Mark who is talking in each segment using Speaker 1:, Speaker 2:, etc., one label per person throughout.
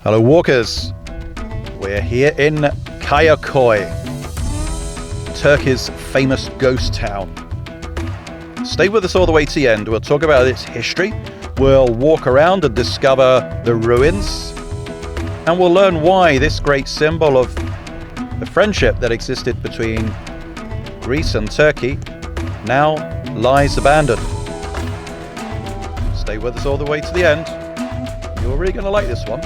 Speaker 1: Hello walkers, we're here in Kayakoy, Turkey's famous ghost town. Stay with us all the way to the end. We'll talk about its history, we'll walk around and discover the ruins, and we'll learn why this great symbol of the friendship that existed between Greece and Turkey now lies abandoned. Stay with us all the way to the end. You're really going to like this one.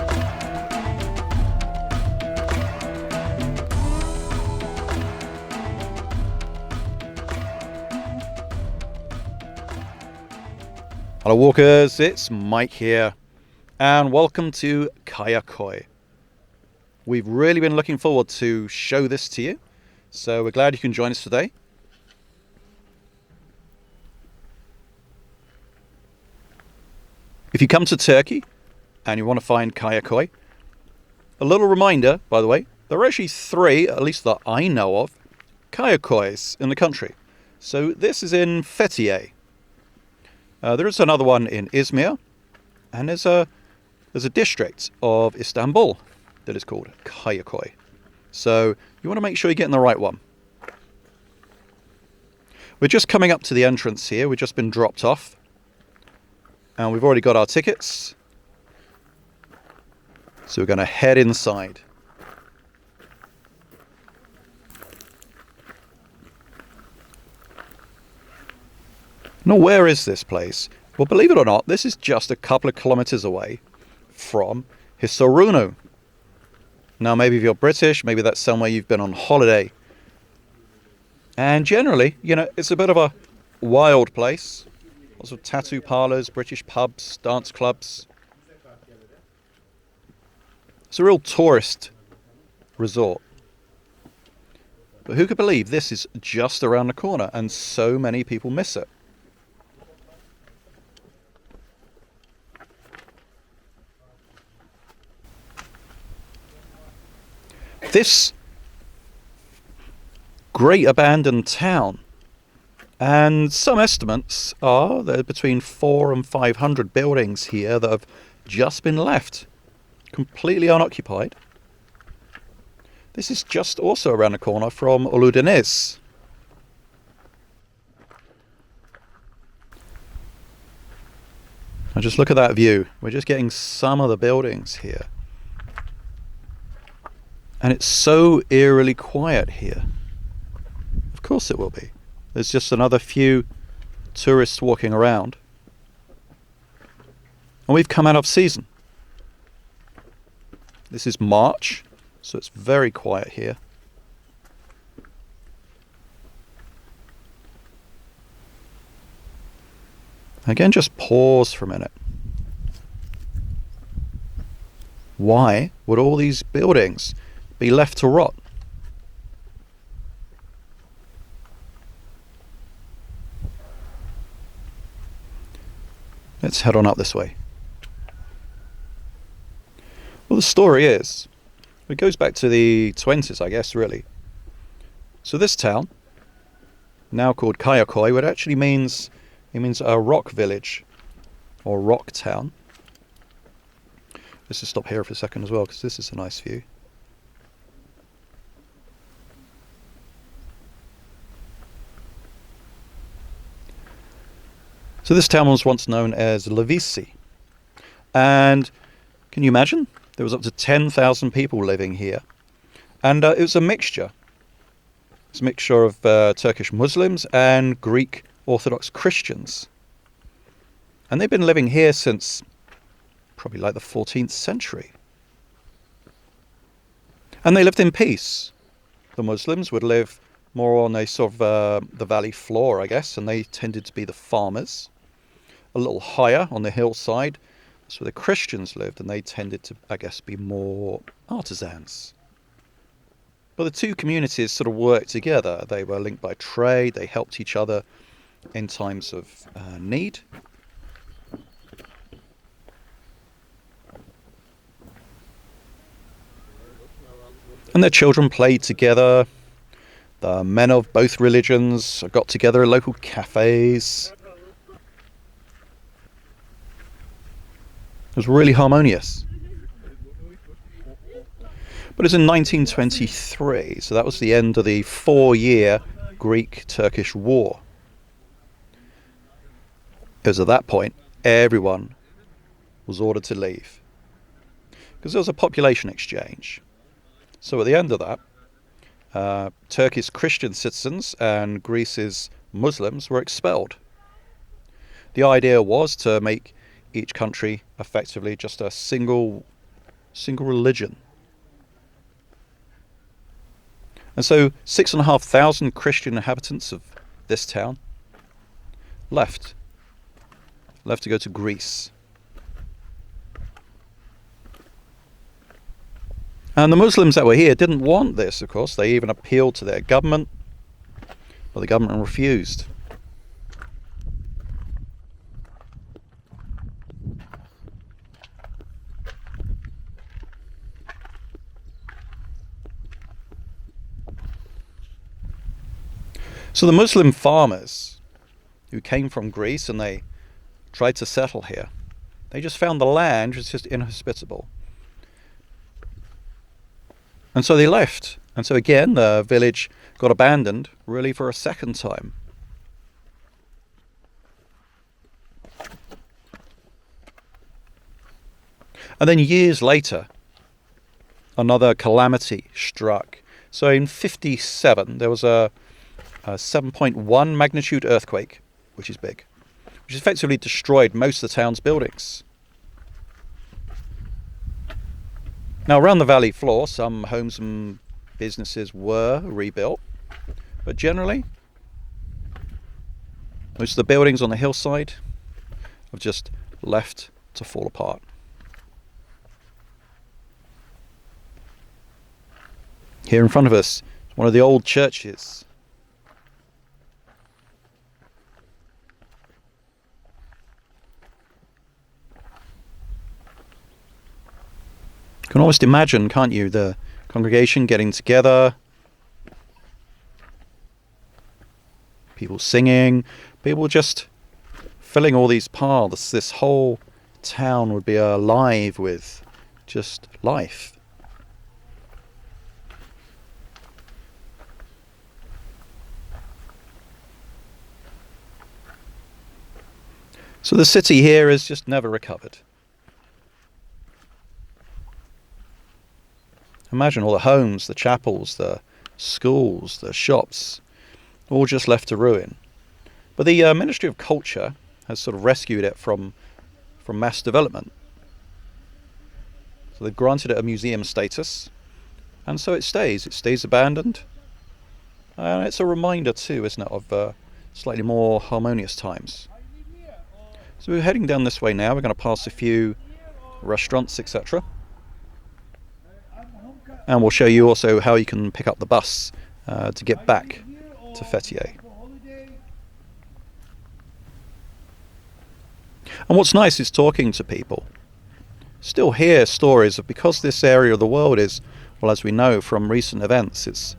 Speaker 1: Hello walkers, it's Mike here, and welcome to Kayakoy. We've really been looking forward to show this to you, so we're glad you can join us today. If you come to Turkey and you want to find Kayakoy, a little reminder, by the way, there are actually three, at least that I know of, Kayakoys in the country. So this is in Fethiye. There is another one in Izmir, and there's a district of Istanbul that is called Kayakoy. So you want to make sure you're getting the right one. We're just coming up to the entrance here. We've just been dropped off, and we've already got our tickets. So we're going to head inside. Now, where is this place? Well, believe it or not, this is just a couple of kilometers away from Hisaronu. Now, maybe if you're British, maybe that's somewhere you've been on holiday. And generally, you know, it's a bit of a wild place. Lots of tattoo parlors, British pubs, dance clubs. It's a real tourist resort. But who could believe this is just around the corner and so many people miss it? This great abandoned town, and some estimates are there are between 400 and 500 buildings here that have just been left completely unoccupied. This is just also around the corner from Ölüdeniz. Now just look at that view. We're just getting some of the buildings here. And it's so eerily quiet here. Of course it will be. There's just another few tourists walking around. And we've come out of season. This is March, so it's very quiet here. Again, just pause for a minute. Why would all these buildings be left to rot? Let's head on up this way. Well, the story is, it goes back to the 20s, I guess, really. So this town, now called Kayakoy, what actually means, it means a rock village, or rock town. Let's just stop here for a second as well, because this is a nice view. So this town was once known as Levisi. And can you imagine? There was up to 10,000 people living here. And it was a mixture. It's a mixture of Turkish Muslims and Greek Orthodox Christians. And they've been living here since probably like the 14th century. And they lived in peace. The Muslims would live more on a sort of the valley floor, I guess, and they tended to be the farmers. A little higher on the hillside, that's where the Christians lived, and they tended to, I guess, be more artisans. But the two communities sort of worked together. They were linked by trade, they helped each other in times of need. And their children played together. The men of both religions got together in local cafes. It was really harmonious. But it's in 1923, so that was the end of the 4-year Greek-Turkish War. It was at that point everyone was ordered to leave, because there was a population exchange. So at the end of that, Turkey's Christian citizens and Greece's Muslims were expelled. The idea was to make each country effectively just a single religion. And so 6,500 Christian inhabitants of this town left to go to Greece. And the Muslims that were here didn't want this, of course. They even appealed to their government, but the government refused. So the Muslim farmers who came from Greece and they tried to settle here, they just found the land was just inhospitable. And so they left. And so again, the village got abandoned, really for a second time. And then years later, another calamity struck. So in 57, there was a 7.1 magnitude earthquake, which is big, which effectively destroyed most of the town's buildings. Now, around the valley floor, some homes and businesses were rebuilt, but generally, most of the buildings on the hillside have just left to fall apart. Here in front of us, one of the old churches. You can almost imagine, can't you, the congregation getting together, people singing, people just filling all these paths. This whole town would be alive with just life. So the city here has just never recovered. Imagine all the homes, the chapels, the schools, the shops, all just left to ruin. But the Ministry of Culture has sort of rescued it from mass development. So they've granted it a museum status, and so it stays abandoned. And it's a reminder too, isn't it, of slightly more harmonious times. So we're heading down this way now. We're going to pass a few restaurants, etc. And we'll show you also how you can pick up the bus to get back to Fethiye. And what's nice is talking to people. Still hear stories of, because this area of the world is, well, as we know from recent events, it's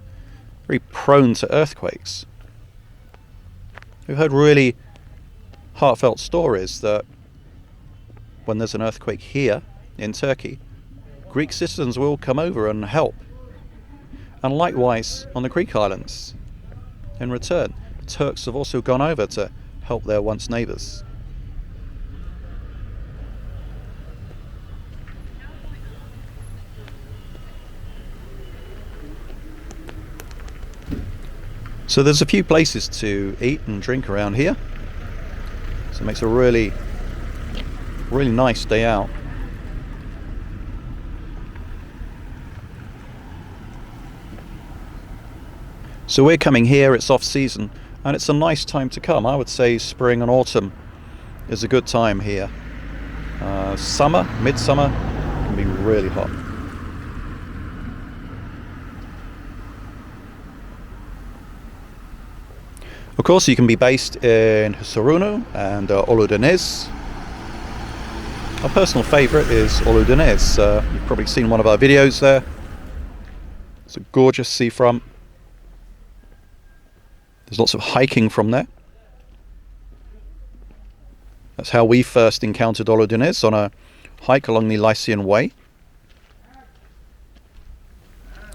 Speaker 1: very prone to earthquakes. We've heard really heartfelt stories that when there's an earthquake here in Turkey, Greek citizens will come over and help. And likewise on the Greek islands. In return, Turks have also gone over to help their once neighbours. So there's a few places to eat and drink around here. So it makes a really nice day out. So we're coming here, it's off season, and it's a nice time to come. I would say spring and autumn is a good time here. Summer, midsummer, can be really hot. Of course, you can be based in Hisaronu and Ölüdeniz. Our personal favourite is Ölüdeniz. You've probably seen one of our videos there. It's a gorgeous seafront. There's lots of hiking from there. That's how we first encountered Ölüdeniz, on a hike along the Lycian Way.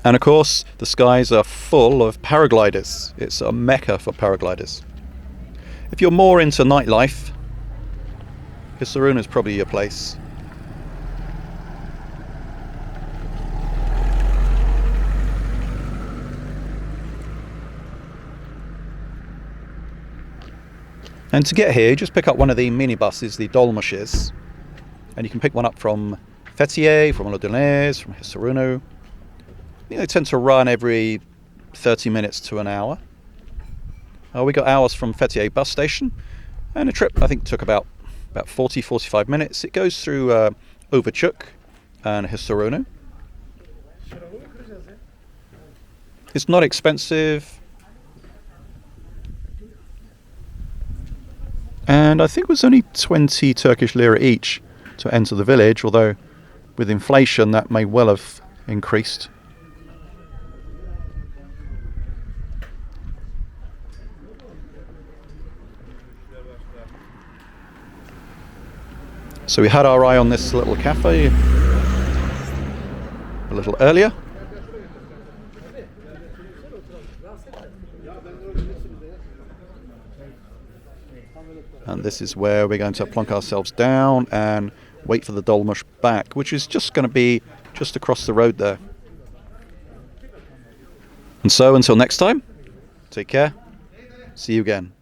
Speaker 1: And of course, the skies are full of paragliders. It's a mecca for paragliders. If you're more into nightlife, Hisaronu is probably your place. And to get here, just pick up one of the minibuses, the dolmuşes, and you can pick one up from Fethiye, from Ölüdeniz, from Hisaronu. They tend to run every 30 minutes to an hour. We got ours from Fethiye bus station, and the trip I think took about 40-45 minutes. It goes through Overchuk and Hisaronu. It's not expensive, and I think it was only 20 Turkish lira each to enter the village, although with inflation that may well have increased. So we had our eye on this little cafe a little earlier. And this is where we're going to plonk ourselves down and wait for the dolmuş back, which is just going to be just across the road there. And so until next time, take care. See you again.